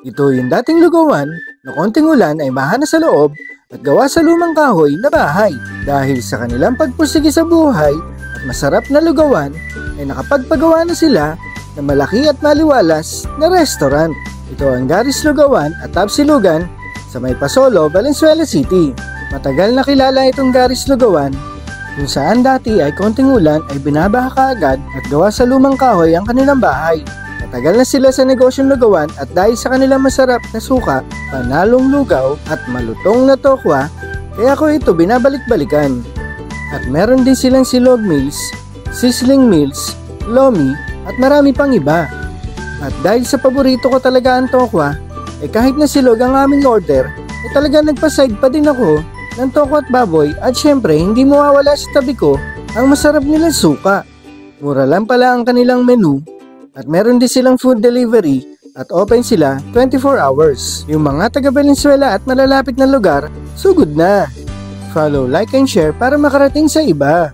Ito yung dating lugawan na konting ulan ay mahana sa loob at gawa sa lumang kahoy na bahay. Dahil sa kanilang pagpursige sa buhay at masarap na lugawan ay nakapagpagawa na sila ng malaki at maliwalas na restaurant. Ito ang Gary's Lugawan at Tapsilugan sa May Pasolo, Valenzuela City. Matagal na kilala itong Gary's Lugawan kung saan dati ay konting ulan ay binabaha kaagad at gawa sa lumang kahoy ang kanilang bahay. Matagal na sila sa negosyong lugawan at dahil sa kanilang masarap na suka, panalong lugaw at malutong na tokwa, kaya ko ito binabalik-balikan. At meron din silang silog meals, sizzling meals, lomi at marami pang iba. At dahil sa paborito ko talaga ang tokwa, kahit na silog ang aming order, talaga nagpa-side pa din ako ng tokwa at baboy at syempre hindi mawawala sa tabi ko ang masarap nilang suka. Mura lang pala ang kanilang menu. At meron din silang food delivery at open sila 24 hours. Yung mga taga Valenzuela at malalapit na lugar, sugod na. Follow, like, and share para makarating sa iba.